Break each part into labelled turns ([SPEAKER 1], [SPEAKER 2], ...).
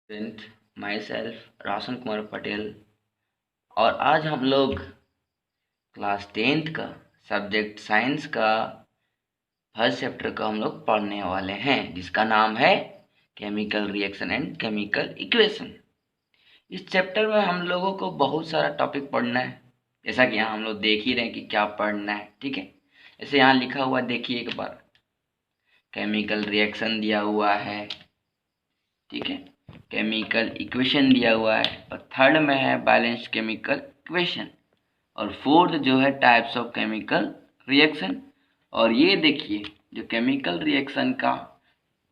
[SPEAKER 1] Student my self Roshan Kumar Patel. और आज हम लोग क्लास 10th का सब्जेक्ट साइंस का फर्स्ट चैप्टर का हम लोग पढ़ने वाले हैं, जिसका नाम है chemical reaction and chemical equation. इस चैप्टर में हम लोगों को बहुत सारा टॉपिक पढ़ना है, जैसा कि यहाँ हम लोग देख ही रहे हैं कि क्या पढ़ना है। ठीक है, जैसे यहाँ लिखा हुआ देखिए एक बार, केमिकल रिएक्शन दिया हुआ है, ठीक है, केमिकल इक्वेशन दिया हुआ है, और थर्ड में है बैलेंस्ड केमिकल इक्वेशन, और फोर्थ जो है टाइप्स ऑफ केमिकल रिएक्शन। और ये देखिए जो केमिकल रिएक्शन का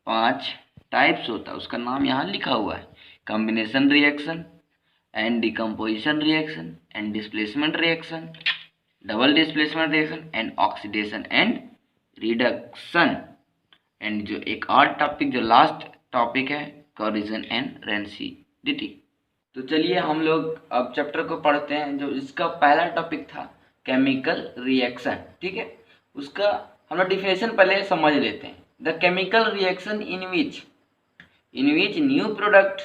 [SPEAKER 1] 5 टाइप्स होता है उसका नाम यहाँ लिखा हुआ है, combination reaction and decomposition reaction and displacement reaction, double displacement reaction and oxidation and reduction, and जो एक और टॉपिक जो लास्ट टॉपिक है, कोरिजन एंड रेंसिडिटी। तो चलिए हम लोग अब चैप्टर को पढ़ते हैं। जो इसका पहला टॉपिक था केमिकल रिएक्शन, ठीक है, उसका हम लोग डिफिनेशन पहले समझ लेते हैं। The chemical reaction in which new product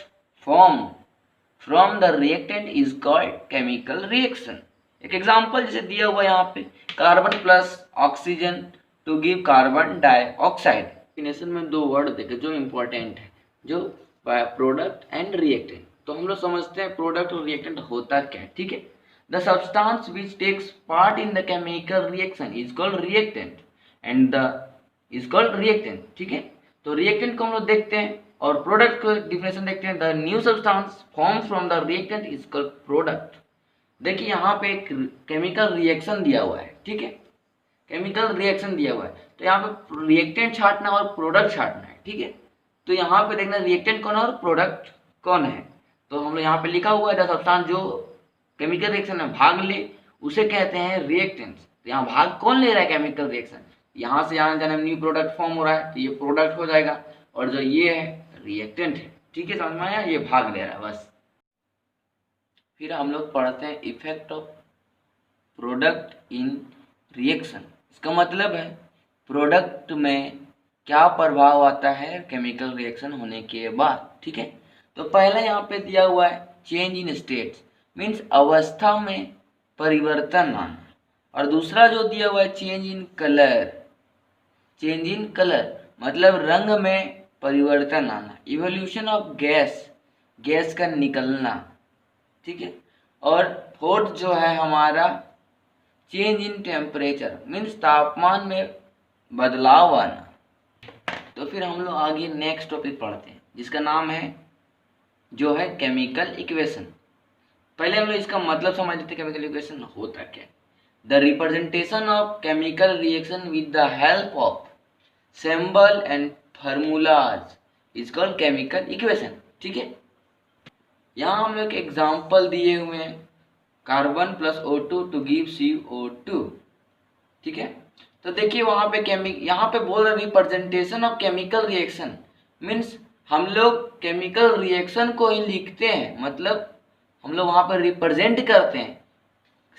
[SPEAKER 1] form from the reactant is called chemical reaction. एक एग्जांपल जैसे दिया हुआ यहाँ पे, carbon plus oxygen to give carbon dioxide. Definition में 2 वर्ड देखे जो इम्पोर्टेंट है, जो प्रोडक्ट एंड रिएक्टेंट। तो हम लोग समझते हैं प्रोडक्ट और रिएक्टेंट होता क्या है, ठीक है। The substance which takes part in the chemical reaction is called reactant and the is called reactant, ठीक है। तो रिएक्टेंट को हम लोग देखते हैं और प्रोडक्ट को डिफिनेशन देखते हैं। The new substance form from the reactant is called product. देखिए यहाँ पे एक केमिकल रिएक्शन दिया हुआ है, ठीक है, केमिकल रिएक्शन दिया हुआ है, तो यहाँ पे रिएक्टेंट छांटना और प्रोडक्ट छांटना है, ठीक है। तो यहाँ पे देखना रिएक्टेंट कौन है और प्रोडक्ट कौन है। तो हम लोग यहाँ पे लिखा हुआ है द सब्सटेंस जो केमिकल रिएक्शन में भाग ले उसे कहते हैं रिएक्टेंट्स। तो यहाँ भाग कौन ले रहा है केमिकल रिएक्शन, यहाँ से यहाँ जाने न्यू प्रोडक्ट फॉर्म हो रहा है तो ये प्रोडक्ट हो जाएगा, और जो ये है रिएक्टेंट है, ठीक है, समझ में आया, ये भाग ले रहा है बस। फिर हम लोग पढ़ते हैं effect of product in reaction. इसका मतलब है प्रोडक्ट में क्या प्रभाव आता है केमिकल रिएक्शन होने के बाद, ठीक है। तो पहला यहाँ पे दिया हुआ है चेंज इन स्टेट्स, मीन्स अवस्था में परिवर्तन आना, और दूसरा जो दिया हुआ है change in colour. Change in colour मतलब रंग में परिवर्तन आना, इवोल्यूशन ऑफ गैस, गैस का निकलना, ठीक है। और फोर्थ जो है हमारा चेंज इन टेम्परेचर, मीन्स तापमान में बदलाव आना। तो फिर हम लोग आगे नेक्स्ट टॉपिक पढ़ते हैं जिसका नाम है जो है केमिकल इक्वेशन। पहले हम लोग इसका मतलब समझ लेते हैं केमिकल इक्वेशन होता क्या है। The representation of chemical reaction with the help of symbol and formulas is called chemical equation, ठीक है। यहाँ हम लोग एग्जाम्पल दिए हुए हैं, carbon plus O2 to give CO2, ठीक है। तो देखिए वहाँ पे यहाँ पे बोल रहे representation of chemical reaction, means हम लोग केमिकल रिएक्शन को ही लिखते हैं, मतलब हम लोग वहाँ पर रिप्रेजेंट करते हैं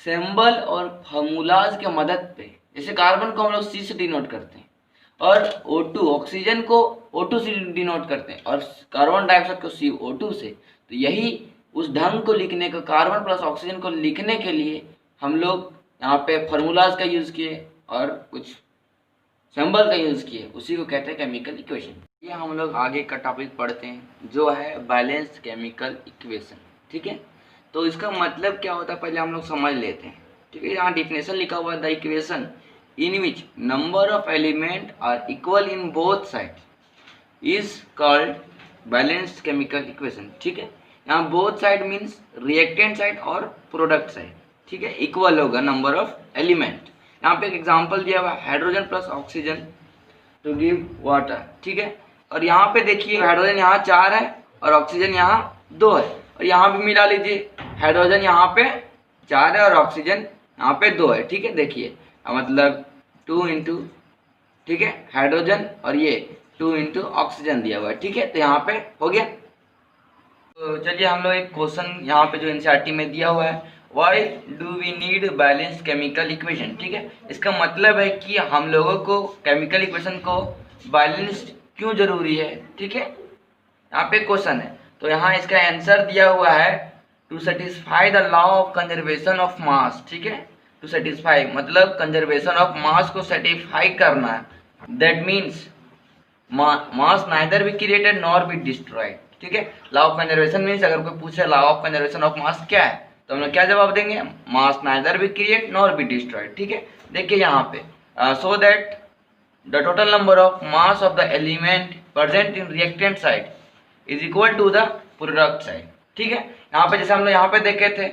[SPEAKER 1] सिंबल और फार्मूलाज के मदद पे। जैसे कार्बन को हम लोग C से डिनोट करते हैं, और O2 ऑक्सीजन को O2 से डिनोट करते हैं, और कार्बन डाइऑक्साइड को CO2 से। तो यही उस ढंग को लिखने का, कार्बन प्लस ऑक्सीजन को लिखने के लिए हम लोग यहाँ पे फार्मूलाज का यूज़ किए और कुछ सिंबल का यूज़ किए, उसी को कहते हैं केमिकल इक्वेशन। ये हम लोग आगे का टॉपिक पढ़ते हैं जो है बैलेंस्ड केमिकल इक्वेशन, ठीक है। तो इसका मतलब क्या होता है पहले हम लोग समझ लेते हैं, ठीक है। यहाँ डिफिनेशन लिखा हुआ है the equation in which number of element are equal in both side is called balanced chemical equation, ठीक है। यहाँ both side means reactant side और प्रोडक्ट साइड, ठीक है, इक्वल होगा नंबर ऑफ एलिमेंट। यहाँ पे एक एग्जांपल दिया हुआ है hydrogen plus oxygen to give water, ठीक है। और यहाँ पे देखिए हाइड्रोजन यहाँ 4 है और ऑक्सीजन यहाँ 2 है, और यहाँ भी मिला लीजिए हाइड्रोजन यहाँ पे 4 है और ऑक्सीजन यहाँ पे 2 है, ठीक है। देखिए मतलब 2 इंटू, ठीक है, हाइड्रोजन और ये 2 इंटू ऑक्सीजन दिया हुआ है, ठीक है। तो यहाँ पे हो गया। तो चलिए हम लोग एक क्वेश्चन यहाँ पे जो एनसीईआरटी में दिया हुआ है, why do we need balanced chemical equation, ठीक है। इसका मतलब है कि हम लोगों को केमिकल इक्वेशन को बैलेंस्ड क्यों जरूरी है, ठीक है। यहाँ पे क्वेश्चन है, तो यहाँ इसका आंसर दिया हुआ है to satisfy the law of conservation of mass, ठीक है। टू सेटिस्फाई मतलब कंजर्वेशन ऑफ मास को सेटिस्फाई करना है, that means mass neither be created nor be destroyed, ठीक है। लॉ ऑफ कंजर्वेशन मीन्स अगर कोई पूछे law of conservation of mass क्या है तो हम लोग क्या जवाब देंगे, mass neither be create nor be destroyed, ठीक है। देखिए यहाँ पे so that the total number of mass of the element present in reactant side is equal to the product side, ठीक है। यहाँ पे जैसे हम लोग यहाँ पे देखे थे,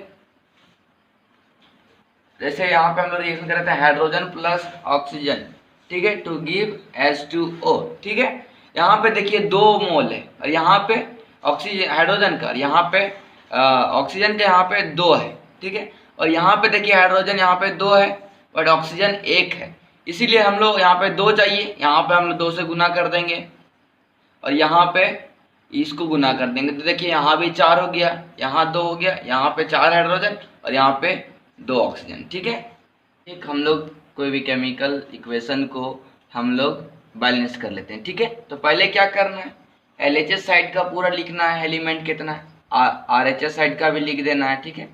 [SPEAKER 1] जैसे यहाँ पे हम लोग रिएक्शन कर रहे थे हाइड्रोजन प्लस ऑक्सीजन, ठीक है, टू गिव H2O, ठीक है। यहाँ पे देखिए 2 मोल है और यहाँ पे ऑक्सीजन हाइड्रोजन का, यहाँ पे ऑक्सीजन के यहाँ पे 2 है, ठीक है। और यहाँ पे देखिए हाइड्रोजन यहाँ पे 2 है बट ऑक्सीजन 1 है, इसीलिए हम लोग यहाँ पे 2 चाहिए, यहाँ पे हम लोग 2 से गुना कर देंगे और यहाँ पे इसको गुना कर देंगे, तो देखिए यहाँ भी 4 हो गया, यहाँ 2 हो गया, यहाँ पे 4 हाइड्रोजन और यहाँ पे 2 ऑक्सीजन, ठीक है। एक हम लोग कोई भी केमिकल इक्वेशन को हम लोग बैलेंस कर लेते हैं, ठीक है। तो पहले क्या करना है, LHS साइड का पूरा लिखना है, एलिमेंट कितना है, RHS साइड का भी लिख देना है, ठीक है।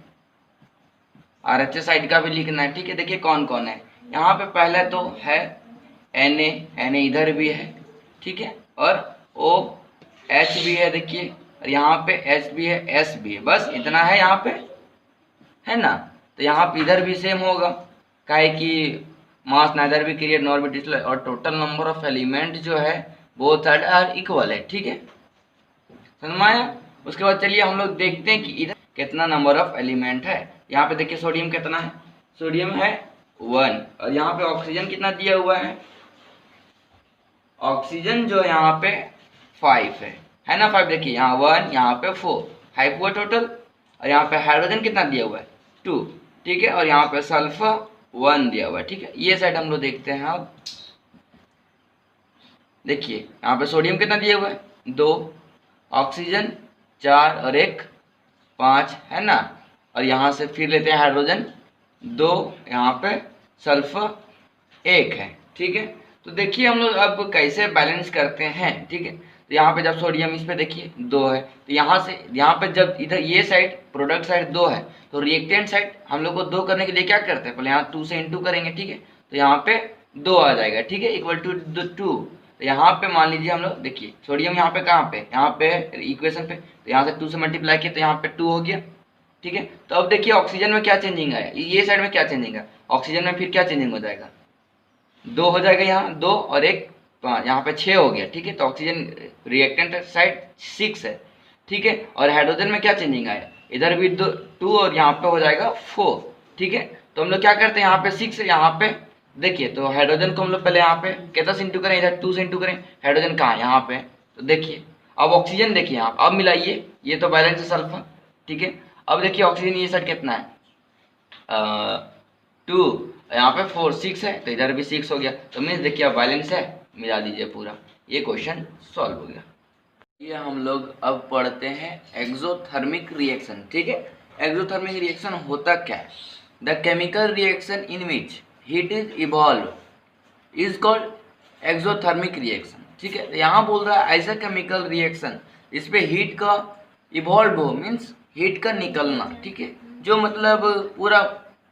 [SPEAKER 1] RHS साइड का भी लिखना है, ठीक है। देखिए कौन कौन है, यहाँ पे पहले तो है Na इधर भी है, ठीक है, और OH भी है देखिए, और यहाँ पे H भी है, S भी है, बस इतना है यहाँ पे, है ना। तो यहाँ पे इधर भी सेम होगा, काहे कि मास नाइदर भी क्रिएट नॉर बी डिस्ट्रॉय, और टोटल नंबर ऑफ एलिमेंट जो है बोथ साइड आर इक्वल है, ठीक है, समझ में आया। उसके बाद चलिए हम लोग देखते हैं कि इधर कितना नंबर ऑफ एलिमेंट है। यहाँ पे देखिए सोडियम कितना है, सोडियम है 1, और यहाँ पे ऑक्सीजन कितना दिया हुआ है, ऑक्सीजन जो यहाँ पे 5 है ना, 5 देखिए यहाँ 1, यहाँ पे 4, 5 हुआ टोटल, और यहाँ पे हाइड्रोजन कितना दिया हुआ है 2, ठीक है, और यहाँ पे सल्फर 1 दिया हुआ है, ठीक है। ये साइड हम लोग देखते हैं। अब देखिए यहाँ पे सोडियम कितना दिया हुआ है 2, ऑक्सीजन 4 और 1 5, है ना, और यहाँ से फिर लेते हैं हाइड्रोजन 2, यहाँ पे सल्फर 1 है, ठीक है। तो देखिए हम लोग अब कैसे बैलेंस करते हैं, ठीक है। तो यहाँ पे जब सोडियम इस पे देखिए 2 है, तो यहाँ से यहाँ पे जब इधर ये साइड प्रोडक्ट साइड 2 है, तो रिएक्टेंट साइड हम लोग को 2 करने के लिए क्या करते हैं, पहले यहाँ 2 से इंटू करेंगे, ठीक है। तो यहाँ पे 2 आ जाएगा, ठीक है, इक्वल टू 2। तो यहाँ पे मान लीजिए हम लोग देखिए सोडियम यहाँ पे कहाँ पे, यहाँ पे इक्वेशन पे, तो यहाँ से 2 से मल्टीप्लाई किया तो यहाँ पे 2 हो गया, ठीक है। तो अब देखिए ऑक्सीजन में क्या चेंजिंग आया, ये साइड में क्या चेंजिंग है, ऑक्सीजन में फिर क्या चेंजिंग हो जाएगा, 2 हो जाएगा, यहाँ 2 और 1 5, यहाँ पे 6 हो गया, ठीक है। तो ऑक्सीजन रिएक्टेंट साइड 6 है, ठीक है। और हाइड्रोजन में क्या चेंजिंग आया, इधर भी 2 और यहाँ पे हो जाएगा 4, ठीक है। तो हम लोग क्या करते हैं, यहाँ पे 6 है, यहाँ पे देखिए, तो हाइड्रोजन को हम लोग पहले यहाँ पे कितना से इंटू करें, इधर 2 से इंटू करें, हाइड्रोजन कहाँ यहाँ पे, तो देखिए अब ऑक्सीजन देखिए यहाँ अब मिलाइए, ये तो बैलेंस है सल्फर, ठीक है। अब देखिए ऑक्सीजन ये साइड कितना है 2, यहाँ पे 4 6 है, तो इधर भी 6 हो गया, तो मीन्स देखिए अब बैलेंस है, मिला दीजिए पूरा, ये क्वेश्चन सॉल्व हो गया। ये हम लोग अब पढ़ते हैं एक्सोथर्मिक रिएक्शन, ठीक है। एक्सोथर्मिक रिएक्शन होता क्या है, the chemical reaction in which heat is evolve is called exothermic reaction, ठीक है। यहाँ बोल रहा है ऐसा केमिकल रिएक्शन इस पे हीट का इवॉल्व हो, मीन्स हीट का निकलना, ठीक है, जो मतलब पूरा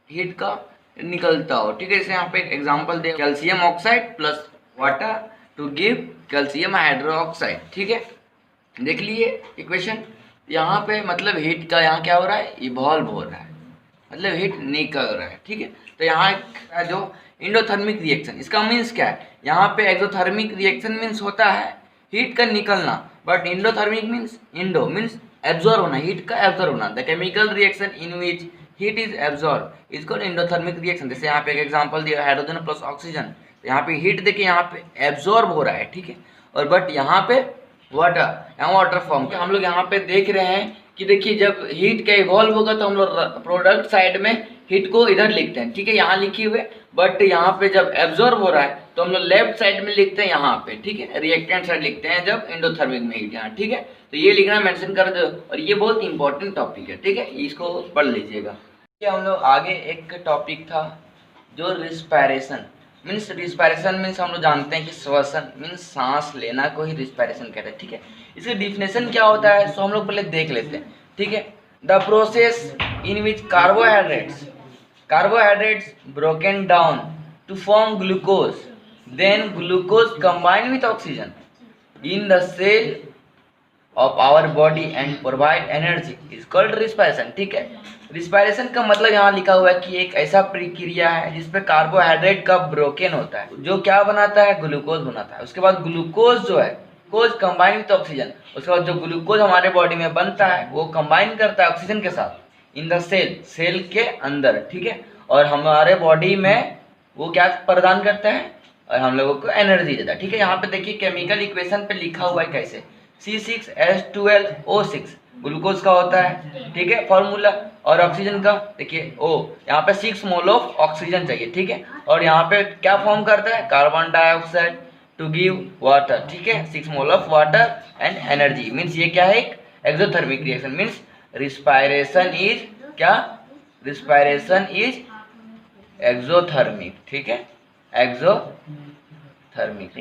[SPEAKER 1] हीट का निकलता हो, ठीक है। जैसे यहाँ पे एक एग्जांपल दे, calcium oxide plus water to give calcium hydroxide, ठीक है। देख लिए इक्वेशन, यहाँ पे मतलब हीट का यहाँ क्या हो रहा है, इवॉल्व हो रहा है, मतलब हीट निकल रहा है, ठीक है। तो यहाँ जो इंडोथर्मिक रिएक्शन, इसका मीन्स क्या है, यहाँ पे एक्सोथर्मिक रिएक्शन मीन्स होता है हीट का निकलना, but endothermic means Indo means absorb होना, हीट का एब्जॉर्ब होना। The chemical reaction in which heat is absorb is called endothermic reaction. जैसे यहाँ पे एक एग्जांपल दिया हाइड्रोजन प्लस ऑक्सीजन, तो यहाँ पे हीट देखिए यहाँ पे एब्जॉर्ब हो रहा है, ठीक है, और बट यहाँ पे वाटर, यहाँ वाटर फॉर्म के हम लोग यहाँ पे देख रहे हैं कि देखिए जब हीट का इवॉल्व होगा तो हम लोग प्रोडक्ट साइड में हीट को इधर लिखते हैं, ठीक है, यहाँ लिखे हुए, बट यहाँ पे जब एब्जॉर्ब हो रहा है तो हम लोग लेफ्ट साइड में लिखते हैं यहाँ पे, ठीक है, रिएक्टेंट साइड लिखते हैं जब इंडोथर्मिक में हीट यहाँ, ठीक है। तो ये लिखना मेंशन कर दो, और ये बहुत इंपॉर्टेंट टॉपिक है, ठीक है, इसको पढ़ लीजिएगा। ये हम लोग आगे एक टॉपिक था जो रिस्पायरेशन, मीन्स रिस्पायरेशन मीन्स हम लोग जानते हैं कि श्वसन मीन्स सांस लेना को ही रिस्पायरेशन कहते हैं, ठीक है। इसका डिफिनेशन क्या होता है सो हम लोग पहले देख लेते हैं, ठीक है। The process in which carbohydrates broken down to form glucose, then glucose combine with oxygen in the cell of our body and provide energy is called respiration, ठीक है। रिस्पायरेशन का मतलब यहाँ लिखा हुआ है कि एक ऐसा प्रक्रिया है जिसपे कार्बोहाइड्रेट का ब्रोकन होता है जो क्या बनाता है, ग्लूकोज बनाता है। उसके बाद ग्लूकोज जो है कोज कंबाइन विथ ऑक्सीजन, उसके बाद जो ग्लूकोज हमारे बॉडी में बनता है वो कंबाइन करता है ऑक्सीजन के साथ इन द सेल के अंदर, ठीक है। और हमारे बॉडी में वो क्या प्रदान करता है और हम लोगों को एनर्जी देता है, ठीक है। यहाँ पे देखिए केमिकल इक्वेशन पे लिखा हुआ है कैसे, C6H12O6 ग्लूकोज का होता है, ठीक है फॉर्मूला। और ऑक्सीजन का देखिए O, यहाँ पे 6 मोल ऑफ ऑक्सीजन चाहिए, ठीक है। और यहाँ पे क्या फॉर्म करता है, carbon dioxide to give water, ठीक है, 6 mole of water and energy. Means ये क्या है, एक exothermic reaction. Means respiration is क्या, रिस्पायरेशन इज एक्सोथर्मिक, ठीक है, एक्सोथर्मिक।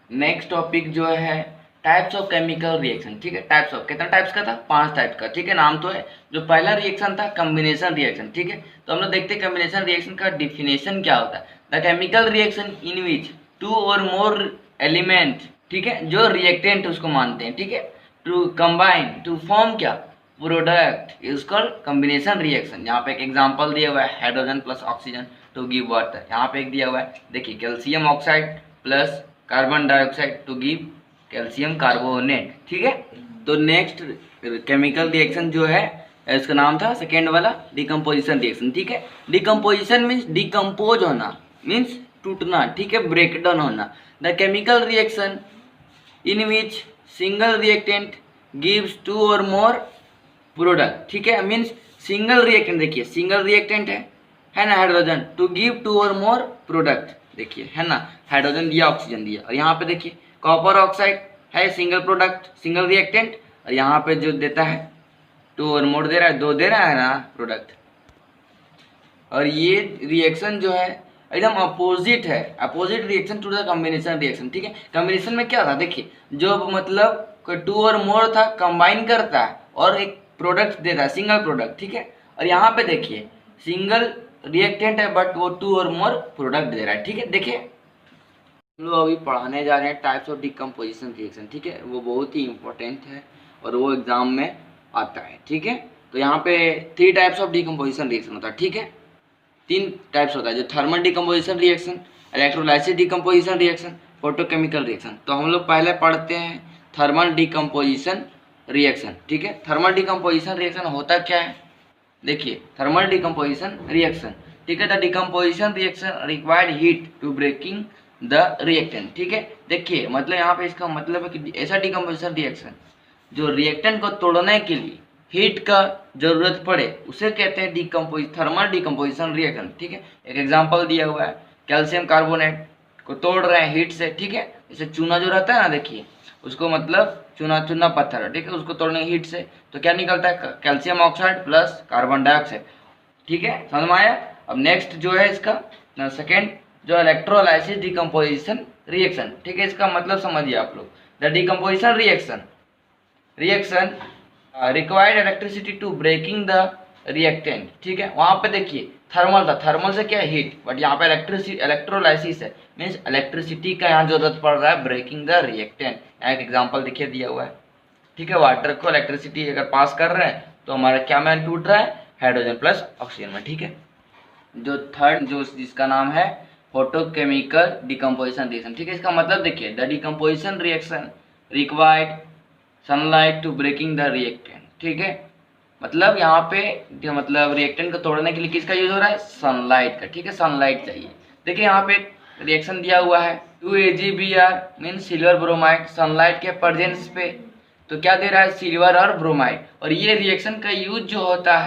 [SPEAKER 1] नेक्स्ट टॉपिक जो है टाइप्स ऑफ केमिकल रिएक्शन, ठीक है। टाइप्स ऑफ, कितना टाइप्स का था, 5 टाइप का, ठीक है। नाम तो है, जो पहला रिएक्शन था कॉम्बिनेशन रिएक्शन, ठीक है। तो हम लोग देखते हैं कॉम्बिनेशन रिएक्शन का डिफिनेशन क्या होता है। द केमिकल रिएक्शन इन विच 2 और मोर एलिमेंट, ठीक है, जो रिएक्टेंट उसको मानते हैं, ठीक है, टू कंबाइन टू फॉर्म क्या, product is called combination reaction. यहाँ पे एक एग्जांपल दिया हुआ है, hydrogen plus oxygen to give water. यहाँ पे एक दिया हुआ है, देखिए calcium oxide plus carbon dioxide to give calcium carbonate, ठीक है। तो नेक्स्ट केमिकल रिएक्शन जो है इसका नाम था सेकेंड वाला डिकम्पोजिशन रिएक्शन, ठीक है। डिकम्पोजिशन मीन्स डिकम्पोज होना, मीन्स टूटना, ठीक है, ब्रेकडाउन होना। The chemical reaction in which single reactant gives 2 और मोर प्रोडक्ट, ठीक है। मीन्स सिंगल रिएक्टेंट, देखिए सिंगल रिएक्टेंट है ना हाइड्रोजन, टू गिव 2 और मोर प्रोडक्ट, देखिए है ना, हाइड्रोजन दिया ऑक्सीजन दिया। और यहाँ पे देखिए कॉपर ऑक्साइड है सिंगल प्रोडक्ट सिंगल रिएक्टेंट, और यहाँ पे जो देता है 2 और मोर दे रहा है, 2 दे रहा है ना प्रोडक्ट। और ये रिएक्शन जो है एकदम अपोजिट है, opposite reaction to the combination reaction, ठीक है। कॉम्बिनेशन में क्या था, देखिए जो मतलब कोई 2 और मोर था कंबाइन करता है और एक प्रोडक्ट देता है सिंगल प्रोडक्ट, ठीक है। और यहाँ पे देखिए सिंगल रिएक्टेंट है बट वो 2 और मोर प्रोडक्ट दे रहा है, ठीक है। देखिए हम लोग अभी पढ़ाने जा रहे हैं टाइप्स ऑफ डिकम्पोजिशन रिएक्शन, ठीक है, वो बहुत ही इंपॉर्टेंट है और वो एग्जाम में आता है, ठीक है। तो यहाँ पे 3 टाइप्स ऑफ डिकम्पोजिशन रिएक्शन होता है, ठीक है, 3 टाइप्स होता है, जो thermal decomposition reaction, electrolysis decomposition reaction, photochemical reaction. तो हम लोग पहले पढ़ते हैं थर्मल डिकम्पोजिशन रिएक्शन, ठीक है। थर्मल डिकम्पोजिशन रिएक्शन होता क्या है, देखिए थर्मल डिकम्पोजिशन रिएक्शन, ठीक है। The decomposition reaction required heat to breaking the reactant, ठीक है। देखिए मतलब यहाँ पे इसका मतलब है कि ऐसा डिकम्पोजिशन रिएक्शन जो रिएक्टेंट को तोड़ने के लिए हीट का जरूरत पड़े उसे कहते हैं थर्मल डिकम्पोजिशन रिएक्शन, ठीक है। एक एग्जांपल दिया हुआ है, कैल्शियम कार्बोनेट को तोड़ रहे हैं हीट से, ठीक है। जैसे चूना जो रहता है ना, देखिए उसको मतलब चूना पत्थर है, ठीक है, उसको तोड़ने हीट से तो क्या निकलता है, calcium oxide plus carbon dioxide, ठीक है, समझ में आया। अब नेक्स्ट जो है इसका सेकेंड जो इलेक्ट्रोलाइसिस डिकम्पोजिशन रिएक्शन, ठीक है, इसका मतलब समझिए आप लोग। The decomposition reaction required electricity to breaking the reactant, ठीक है। वहाँ पे देखिए थर्मल था, थर्मल से क्या हीट, बट यहाँ पे इलेक्ट्रोलाइसिस है, मीन्स इलेक्ट्रिसिटी का यहाँ जरूरत पड़ रहा है ब्रेकिंग द रिएक्टेंट। यहाँ एक एग्जाम्पल देखिए दिया हुआ है, ठीक है। वाटर को इलेक्ट्रिसिटी अगर पास कर रहे हैं तो हमारा क्या में टूट रहा है, हाइड्रोजन प्लस ऑक्सीजन में, ठीक है। जो थर्ड जो जिसका नाम है फोटोकेमिकल डिकम्पोजिशन रिएक्शन, ठीक है। इसका मतलब देखिए the decomposition reaction required sunlight to breaking the reactant, ठीक है। मतलब यहाँ पे मतलब रिएक्टेंट को तोड़ने के लिए किसका यूज हो रहा है, सनलाइट का, ठीक है, सनलाइट चाहिए। देखिए यहाँ पे रिएक्शन दिया हुआ है 2AgBr mean silver bromide, sunlight के प्रेजेंस पे तो क्या दे रहा है, सिल्वर और ब्रोमाइड। और ये रिएक्शन का यूज जो होता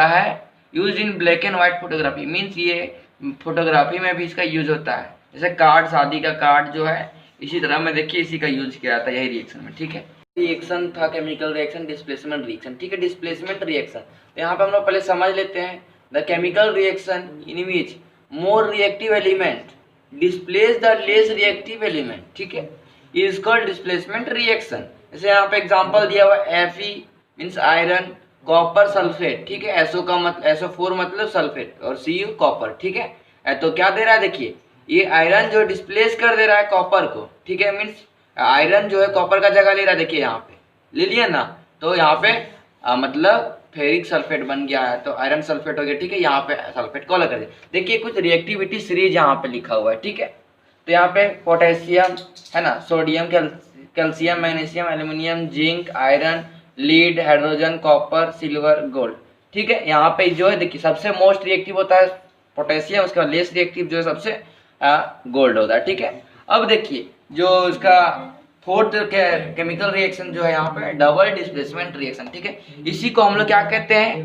[SPEAKER 1] है use in black and white photography, means ये फोटोग्राफी में भी इसका यूज होता है। जैसे कार्ड, शादी का कार्ड जो है, इसी तरह में देखिए इसी का यूज किया जाता है यही रिएक्शन में, ठीक है। रिएक्शन था केमिकल रिएक्शन, डिस्प्लेसमेंट रिएक्शन, ठीक है। डिस्प्लेसमेंट रिएक्शन तो यहाँ पे हम लोग पहले समझ लेते हैं the chemical reaction in which more reactive element displace the less reactive element, ठीक है, is called displacement reaction। जैसे यहाँ पे एग्जांपल दिया हुआ Fe means iron, copper sulphate, ठीक है, SO का मतलब SO4 मतलब सल्फेट और Cu कॉपर, ठीक है। तो क्या दे रहा है, देखिए ये आयरन जो डिस्प्लेस कर दे रहा है कॉपर को, ठीक है, मीन्स आयरन जो है कॉपर का जगह ले रहा है, देखिए यहाँ पे ले लिया ना, तो यहाँ पे मतलब फेरिक सल्फेट बन गया है, तो आयरन सल्फेट हो गया, ठीक है, यहाँ पे सल्फेट को अलग कर दिया। देखिए कुछ रिएक्टिविटी सीरीज यहाँ पे लिखा हुआ है, ठीक है, तो यहाँ पे पोटेशियम है ना, sodium, calcium, magnesium, aluminium, zinc, iron, lead, hydrogen, copper, silver, gold, ठीक है। यहाँ पे जो है देखिए सबसे मोस्ट रिएक्टिव होता है पोटेशियम, उसका लेस रिएक्टिव जो है सबसे गोल्ड होता है, ठीक है। अब देखिए जो इसका फोर्थ केमिकल रिएक्शन जो है यहाँ पे डबल डिस्प्लेसमेंट रिएक्शन, ठीक है, इसी को हम लोग क्या कहते हैं,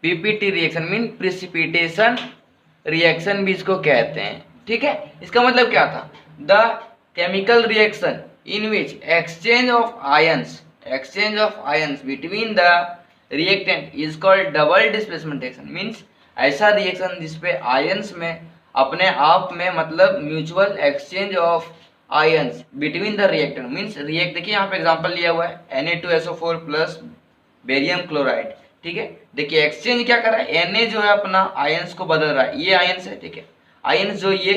[SPEAKER 1] PPT reaction mean precipitation reaction भी इसको कहते हैं, ठीक है। इसका मतलब क्या था, the chemical reaction in which exchange of ions between the reactant is called double displacement reaction, means ऐसा रिएक्शन जिसपे आयंस में अपने आप में मतलब mutual exchange of ions between the reactant means react, देखिए यहाँ पे एग्जांपल लिया हुआ है Na2SO4 प्लस बेरियम क्लोराइड, ठीक है। देखिए एक्सचेंज क्या कर रहा है, Na जो है अपना आयंस को बदल रहा है, ये आयंस है, ठीक है, आयंस जो ये,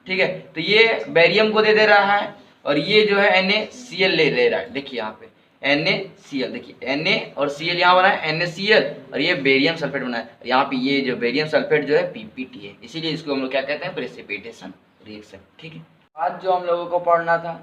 [SPEAKER 1] ठीक है, तो ये बेरियम को दे रहा है और ये जो है NaCl ले रहा है, देखिए यहाँ पे NaCl, देखिए Na और Cl यहाँ बना है NaCl और ये बेरियम सल्फेट बना है, यहाँ पे ये जो बेरियम सल्फेट जो है PPT है, इसीलिए इसको हम लोग क्या कहते हैं, प्रेसिपिटेशन रिएक्शन, ठीक है। आज जो हम लोगों को पढ़ना था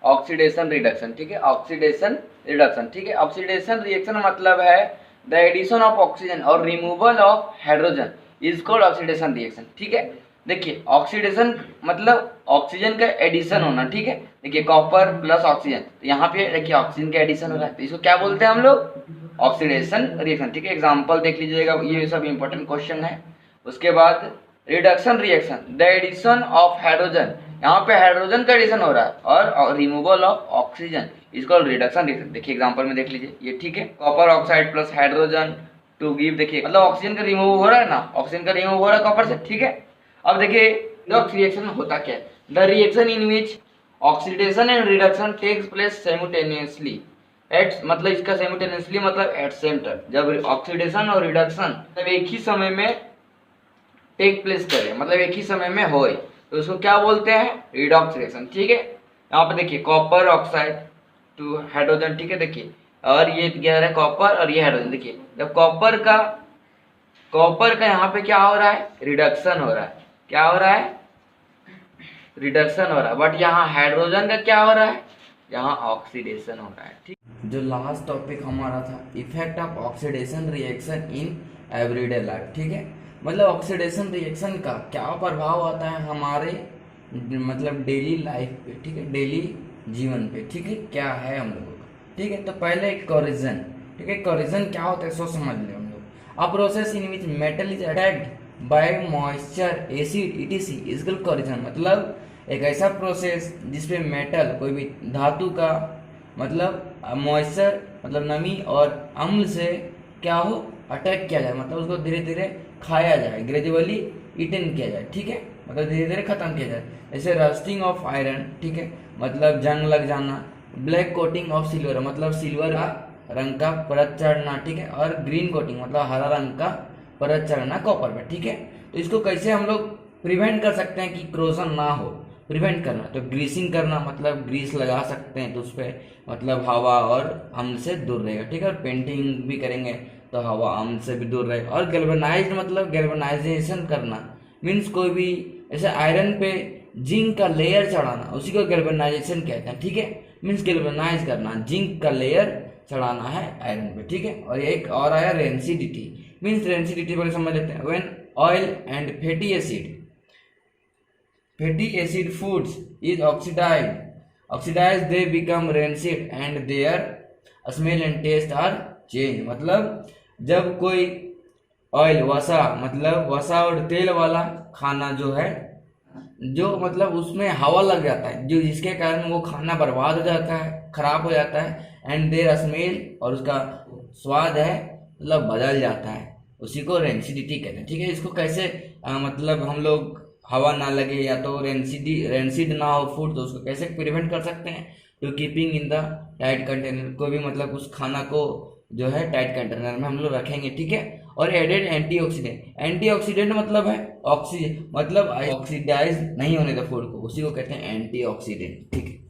[SPEAKER 1] ऑक्सीडेशन रिडक्शन, ठीक है, ऑक्सीडेशन रिडक्शन, ठीक है। ऑक्सीडेशन रिएक्शन मतलब है द एडिशन ऑफ ऑक्सीजन और removal of hydrogen is called oxidation reaction, ठीक है। देखिए ऑक्सीडेशन मतलब ऑक्सीजन का एडिशन होना, ठीक है, देखिए कॉपर प्लस ऑक्सीजन, तो यहाँ पे देखिए ऑक्सीजन का एडिशन हो रहा है, तो इसको क्या बोलते हैं हम लोग, ऑक्सीडेशन रिएक्शन, ठीक है। एग्जांपल देख लीजिएगा, ये सब इंपॉर्टेंट क्वेश्चन है। उसके बाद reduction reaction, the addition of hydrogen, यहाँ पे हाइड्रोजन का एडिशन हो रहा है और रिमूवल ऑफ ऑक्सीजन इसको रिडक्शन रिएक्शन, देखिए एग्जांपल में देख लीजिए, ये ठीक है, copper oxide plus hydrogen to give, देखिए मतलब ऑक्सीजन का रिमूव हो रहा है ना, ऑक्सीजन का रिमूव हो रहा है कॉपर से, ठीक है। अब देखिए रिडक्स रिएक्शन होता क्या है, the reaction in which oxidation and reduction takes place simultaneously at, मतलब इसका साइमल्टेनियसली मतलब एट सेम टाइम, जब ऑक्सीडेशन और रिडक्शन जब एक ही समय में टेक प्लेस करे, मतलब एक ही समय में होए, तो उसको क्या बोलते हैं, रिडॉक्स रिएक्शन, ठीक है। यहाँ पे देखिए कॉपर ऑक्साइड टू हाइड्रोजन, ठीक है, देखिए और ये क्या है कॉपर और ये हाइड्रोजन, देखिए जब कॉपर का यहाँ पे क्या हो रहा है, रिडक्शन हो रहा है, क्या हो रहा है, रिडक्शन हो रहा है, बट यहाँ हाइड्रोजन का क्या हो रहा है, यहाँ ऑक्सीडेशन हो रहा है, ठीक। जो लास्ट टॉपिक हमारा था effect of oxidation reaction in everyday life, ठीक है, मतलब ऑक्सीडेशन रिएक्शन का क्या प्रभाव आता है हमारे मतलब डेली लाइफ पे, ठीक है, डेली जीवन पे, ठीक है, क्या है हम लोगों का, ठीक है। तो पहले कोरिजन, ठीक है, कोरिजन क्या होता है सो समझ ले हम लोग, a process in which metal is attacked by moisture acid etc. is called corrosion, मतलब एक ऐसा प्रोसेस जिसपे मेटल कोई भी धातु का मतलब मॉइस्चर मतलब नमी और अम्ल से क्या हो अटैक किया जाए, मतलब उसको धीरे धीरे खाया जाए, ग्रेजुअली ईटन किया जाए, ठीक है, मतलब धीरे धीरे खत्म किया जाए। जैसे रस्टिंग ऑफ आयरन, ठीक है, मतलब जंग लग जाना, ब्लैक कोटिंग ऑफ सिल्वर मतलब सिल्वर का रंग का परत चढ़ना, ठीक है, और ग्रीन कोटिंग मतलब हरा रंग का परत चढ़ना कॉपर पे, ठीक है। तो इसको कैसे हम लोग प्रिवेंट कर सकते हैं कि क्रोजन ना हो, प्रिवेंट करना तो ग्रीसिंग करना, मतलब ग्रीस लगा सकते हैं तो उस पर मतलब हवा और अम्ल से दूर रहेगा, ठीक है, और पेंटिंग भी करेंगे तो हवा अम्ल से भी दूर रहेगा। और गैल्वेनाइज्ड मतलब गैल्वेनाइजेशन करना मीन्स कोई भी ऐसे आयरन पे जिंक का लेयर चढ़ाना, उसी को गैल्वेनाइजेशन कहते हैं, ठीक है, मीन्स गैल्वेनाइज करना, जिंक का लेयर चढ़ाना है आयरन पे, ठीक है। और एक और आया रेंसिडिटी, मीन्स रेंसिडिटी पर समझ लेते हैं, when oil and fatty acid foods is oxidized they become rancid and their smell and taste are changed, मतलब जब कोई ऑयल वसा मतलब वसा और तेल वाला खाना जो है जो मतलब उसमें हवा लग जाता है जो जिसके कारण वो खाना बर्बाद हो जाता है, खराब हो जाता है, एंड देयर स्मेल और उसका स्वाद है मतलब बदल जाता है, उसी को रेंसिडिटी कहते हैं। ठीक है, इसको कैसे मतलब हम लोग हवा ना लगे या तो रेंसिड ना हो फूड, तो उसको कैसे प्रिवेंट कर सकते हैं? To keeping in the tight container, को भी मतलब उस खाना को जो है टाइट कंटेनर में हम लोग रखेंगे। ठीक है, और एडेड एंटीऑक्सीडेंट मतलब है ऑक्सीजन, मतलब ऑक्सीडाइज नहीं होने दे फूड को, उसी को कहते हैं एंटीऑक्सीडेंट। ठीक है।